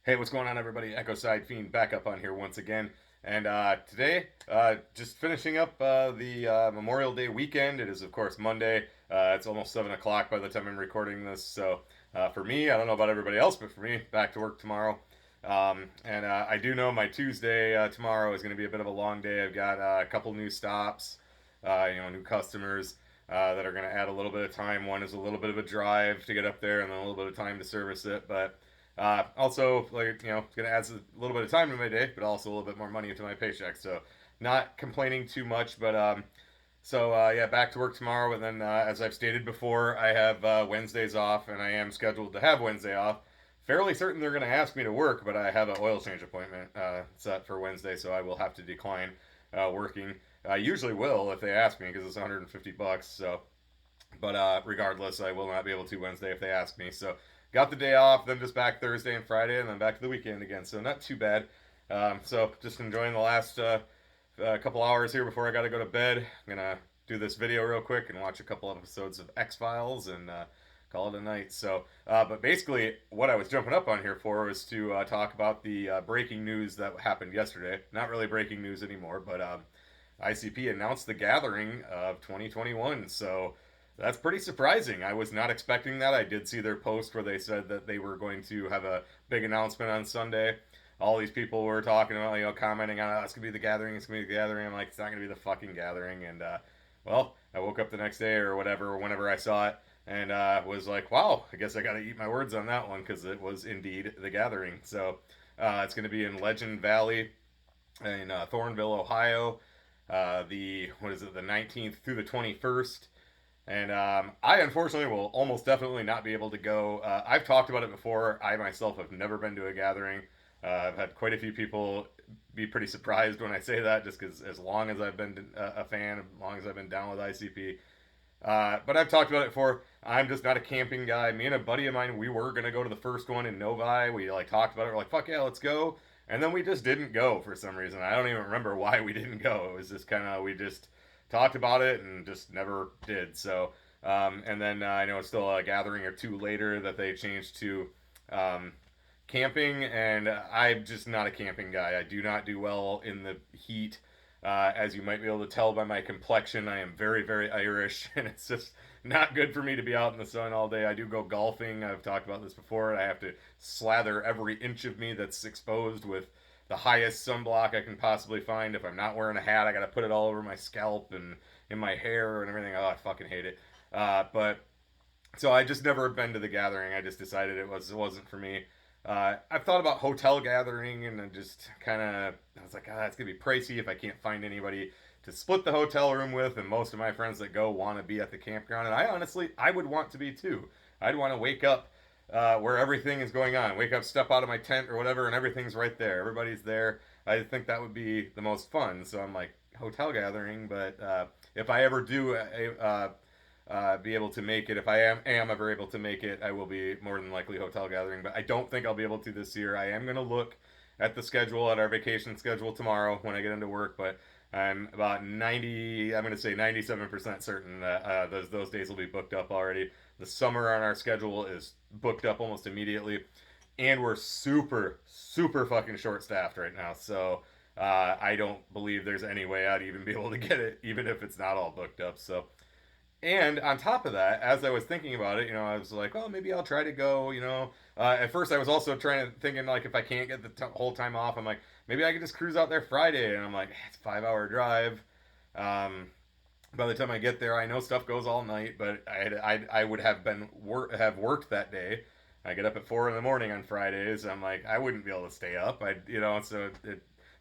Hey, what's going on, everybody? Echo Side Fiend back up on here once again. And today, just finishing up the Memorial Day weekend. It is, of course, Monday. It's almost 7 o'clock by the time I'm recording this. So, for me, I don't know about everybody else, but for me, back to work tomorrow. And I do know my Tuesday tomorrow is going to be a bit of a long day. I've got a couple new stops, new customers that are going to add a little bit of time. One is a little bit of a drive to get up there and then a little bit of time to service it. But also, like, it's going to add a little bit of time to my day, but also a little bit more money into my paycheck. So, not complaining too much, but yeah, back to work tomorrow. And then, as I've stated before, I have Wednesdays off, and I am scheduled to have Wednesday off. Fairly certain they're going to ask me to work, but I have an oil change appointment set for Wednesday, so I will have to decline working. I usually will if they ask me because it's 150 bucks. So, but regardless, I will not be able to Wednesday if they ask me. So got the day off, then just back Thursday and Friday, and then back to the weekend again. So not too bad. So just enjoying the last couple hours here before I got to go to bed. I'm gonna do this video real quick and watch a couple episodes of X Files and call it a night. So, but basically, what I was jumping up on here for was to talk about the breaking news that happened yesterday. Not really breaking news anymore, but ICP announced the gathering of 2021. So that's pretty surprising. I was not expecting that. I did see their post where they said that they were going to have a big announcement on Sunday. All these people were talking about, commenting on, oh, it's going to be the gathering, it's going to be the gathering. I'm like, it's not going to be the fucking gathering. And, well, I woke up the next day or whatever, whenever I saw it, and was like, wow, I guess I got to eat my words on that one because it was indeed the gathering. So it's going to be in Legend Valley in Thornville, Ohio. The 19th through the 21st. And I unfortunately will almost definitely not be able to go. I've talked about it before. I myself have never been to a gathering. I've had quite a few people be pretty surprised when I say that, just because as long as I've been a fan, as long as I've been down with ICP. But I've talked about it before. I'm just not a camping guy. Me and a buddy of mine, we were gonna go to the first one in Novi. We like talked about it. We're like, fuck yeah, let's go. And then we just didn't go for some reason. I don't even remember why we didn't go. It was just kind of we just talked about it and just never did. So, and then I know it's still a gathering or two later that they changed to um, camping, and I'm just not a camping guy. I do not do well in the heat. As you might be able to tell by my complexion, I am very, very Irish, and it's just not good for me to be out in the sun all day. I do go golfing. I've talked about this before. I have to slather every inch of me that's exposed with the highest sunblock I can possibly find. If I'm not wearing a hat, I got to put it all over my scalp and in my hair and everything. Oh, I fucking hate it. But so I just never been to the gathering. I just decided it wasn't for me. I've thought about hotel gathering, and then just kind of I was like, it's gonna be pricey if I can't find anybody to split the hotel room with, and most of my friends that go want to be at the campground, and I would want to be too. I'd want to wake up where everything is going on. Wake up, step out of my tent or whatever, and everything's right there. Everybody's there. I think that would be the most fun. So I'm like hotel gathering, but if I ever do be able to make it. If I am ever able to make it, I will be more than likely hotel gathering. But I don't think I'll be able to this year. I am going to look at the schedule, at our vacation schedule tomorrow when I get into work. But I'm about 90. I'm going to say 97% certain that those days will be booked up already. The summer on our schedule is booked up almost immediately, and we're super fucking short staffed right now. So. I don't believe there's any way I'd even be able to get it, even if it's not all booked up. So and on top of that, as I was thinking about it, I was like, well, maybe I'll try to go. At first I was also thinking like if I can't get the whole time off, I'm like maybe I could just cruise out there Friday, and I'm like it's a 5 hour drive. Um, by the time I get there, I know stuff goes all night, but I would have have worked that day. I get up at 4 in the morning on Fridays. I'm like I wouldn't be able to stay up.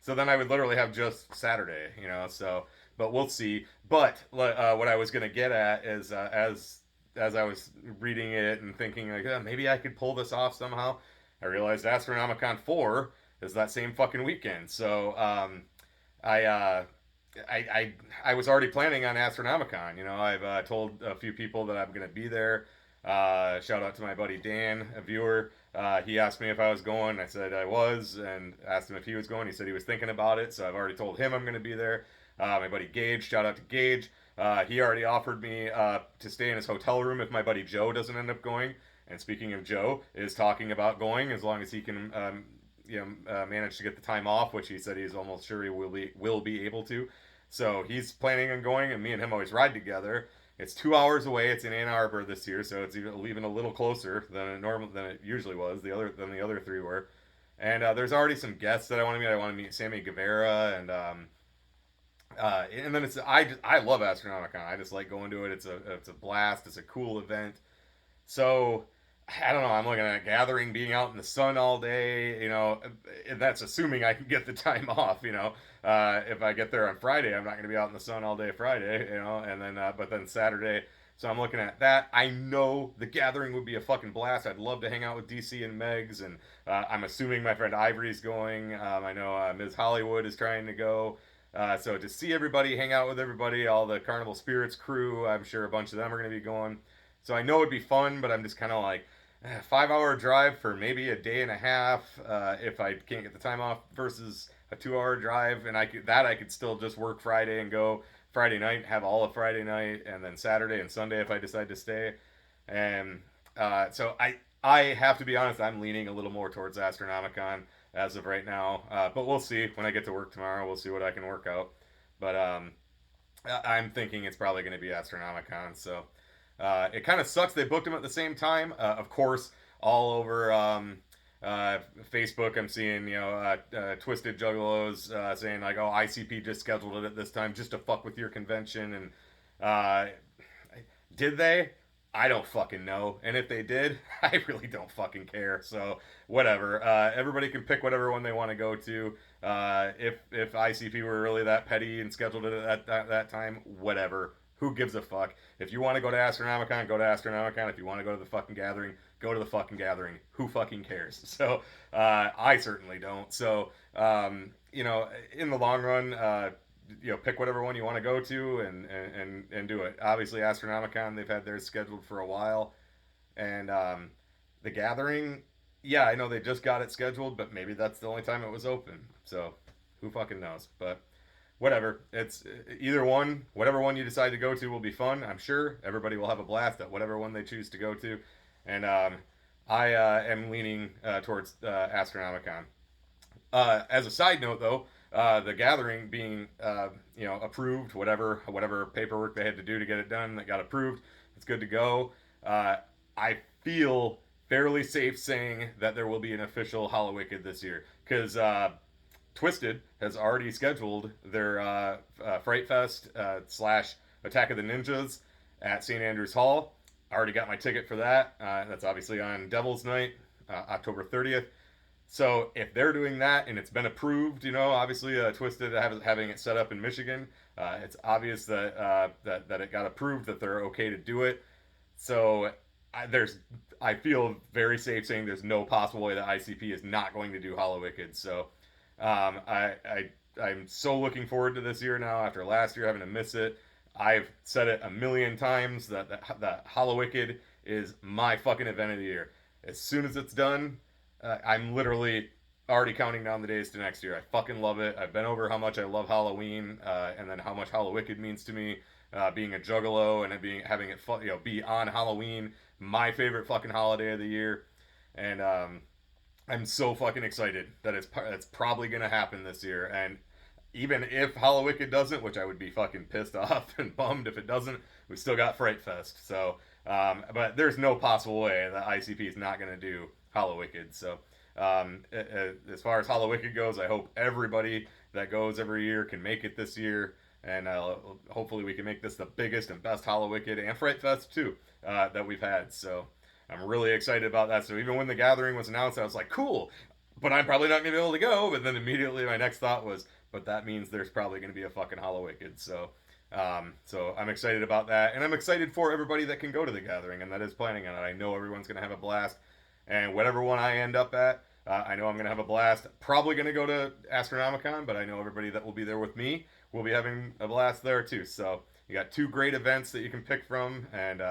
So then I would literally have just Saturday. So but we'll see. But what I was gonna get at is as I was reading it and thinking like maybe I could pull this off somehow, I realized Astronomicon 4 is that same fucking weekend. So I, uh, I was already planning on Astronomicon. I've told a few people that I'm gonna be there. Shout out to my buddy Dan, a viewer. He asked me if I was going. I said I was, and asked him if he was going. He said he was thinking about it, so I've already told him I'm going to be there. My buddy Gage, shout out to Gage. He already offered me to stay in his hotel room if my buddy Joe doesn't end up going. And speaking of Joe, is talking about going as long as he can, manage to get the time off, which he said he's almost sure he will be able to. So he's planning on going, and me and him always ride together. It's 2 hours away. It's in Ann Arbor this year, so it's even a little closer than it usually was. The other three were, and there's already some guests that I want to meet. I want to meet Sammy Guevara, and then I love Astronomicon. I just like going to it. It's a blast. It's a cool event. So I don't know. I'm looking at a gathering, being out in the sun all day. And that's assuming I can get the time off. If I get there on Friday, I'm not going to be out in the sun all day Friday. And then but then Saturday. So I'm looking at that. I know the gathering would be a fucking blast. I'd love to hang out with DC and Megs, and I'm assuming my friend Ivory's going. I know Ms. Hollywood is trying to go. So to see everybody, hang out with everybody, all the Carnival Spirits crew, I'm sure a bunch of them are going to be going. So I know it'd be fun, but I'm just kind of like, 5 hour drive for maybe a day and a half if I can't get the time off versus a 2 hour drive, and I could still just work Friday and go Friday night, have all of Friday night, and then Saturday and Sunday if I decide to stay. And so I have to be honest, I'm leaning a little more towards Astronomicon as of right now, but we'll see when I get to work tomorrow. We'll see what I can work out, but I'm thinking it's probably going to be Astronomicon. So it kind of sucks they booked them at the same time. Of course, all over Facebook, I'm seeing Twisted Juggalos saying like, "Oh, ICP just scheduled it at this time just to fuck with your convention." And did they? I don't fucking know. And if they did, I really don't fucking care. So whatever. Everybody can pick whatever one they want to go to. If ICP were really that petty and scheduled it at that time, whatever. Who gives a fuck? If you want to go to Astronomicon, go to Astronomicon. If you want to go to the fucking gathering, go to the fucking gathering. Who fucking cares? So I certainly don't. So in the long run, pick whatever one you want to go to and do it. Obviously, Astronomicon, they've had theirs scheduled for a while, and the gathering, yeah, I know they just got it scheduled, but maybe that's the only time it was open. So who fucking knows? But whatever. It's either one. Whatever one you decide to go to will be fun. I'm sure everybody will have a blast at whatever one they choose to go to, and I am leaning towards Astronomicon. As a side note, though, the gathering being approved, whatever paperwork they had to do to get it done, that got approved. It's good to go. I feel fairly safe saying that there will be an official Hallowicked this year because Twisted has already scheduled their Fright Fest slash Attack of the Ninjas at St. Andrews Hall. I already got my ticket for that. That's obviously on Devil's Night, October 30th. So if they're doing that and it's been approved, obviously Twisted having it set up in Michigan, it's obvious that it got approved, that they're okay to do it. So I feel very safe saying there's no possible way that ICP is not going to do Hallowicked. So I'm so looking forward to this year now after last year having to miss it. I've said it a million times that Hallowicked is my fucking event of the year. As soon as it's done, I'm literally already counting down the days to next year. I fucking love it. I've been over how much I love Halloween, and then how much Hallowicked means to me. Being a Juggalo and having it be on Halloween, my favorite fucking holiday of the year, and I'm so fucking excited that it's probably gonna happen this year. And even if Hallowicked doesn't, which I would be fucking pissed off and bummed if it doesn't, we still got Fright Fest. So, but there's no possible way that ICP is not gonna do Hallowicked. So as far as Hallowicked goes, I hope everybody that goes every year can make it this year, and hopefully we can make this the biggest and best Hallowicked and Fright Fest too that we've had. So I'm really excited about that. So even when the gathering was announced, I was like, cool, but I'm probably not going to be able to go. But then immediately my next thought was, but that means there's probably going to be a fucking Hallowicked. So I'm excited about that, and I'm excited for everybody that can go to the gathering and that is planning on it. I know everyone's going to have a blast. And whatever one I end up at, I know I'm going to have a blast. Probably going to go to Astronomicon, but I know everybody that will be there with me will be having a blast there too. So you got two great events that you can pick from, and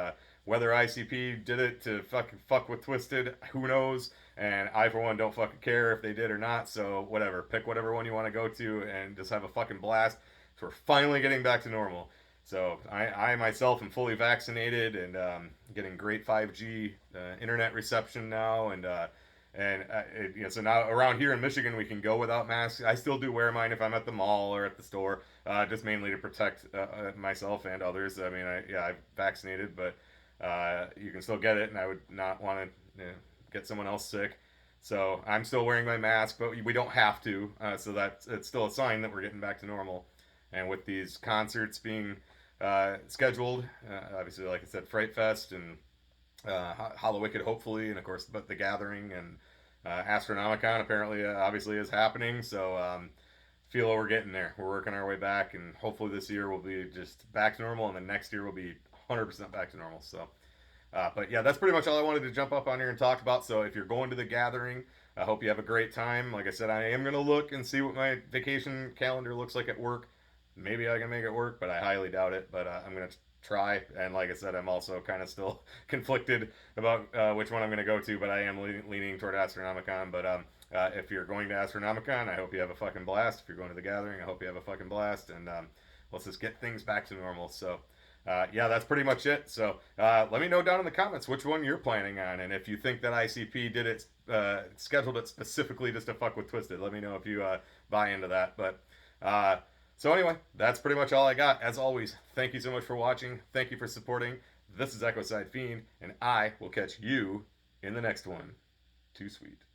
whether ICP did it to fuck with Twisted, who knows? And I, for one, don't fucking care if they did or not. So whatever, pick whatever one you want to go to and just have a fucking blast. So we're finally getting back to normal. So I myself am fully vaccinated and getting great 5G internet reception now, so now around here in Michigan we can go without masks. I still do wear mine if I'm at the mall or at the store, just mainly to protect myself and others. I mean, I'm vaccinated, but you can still get it, and I would not want to get someone else sick. So I'm still wearing my mask, but we don't have to. So it's still a sign that we're getting back to normal. And with these concerts being scheduled, obviously, like I said, Fright Fest and Hallowicked, hopefully, and of course, but the Gathering and Astronomicon apparently, obviously, is happening. So feel we're getting there. We're working our way back, and hopefully this year will be just back to normal, and then next year will be 100% back to normal. So. But yeah, that's pretty much all I wanted to jump up on here and talk about. So if you're going to the Gathering, I hope you have a great time. Like I said, I am going to look and see what my vacation calendar looks like at work. Maybe I can make it work, but I highly doubt it. But I'm going to try. And like I said, I'm also kind of still conflicted about which one I'm going to go to, but I am leaning toward Astronomicon. But if you're going to Astronomicon, I hope you have a fucking blast. If you're going to the Gathering, I hope you have a fucking blast. And let's just get things back to normal. So yeah, that's pretty much it. So let me know down in the comments which one you're planning on, and if you think that ICP did it, scheduled it specifically just to fuck with Twisted. Let me know if you buy into that. But so anyway, that's pretty much all I got. As always, thank you so much for watching. Thank you for supporting. This is Ecoside Fiend, and I will catch you in the next one. Too sweet.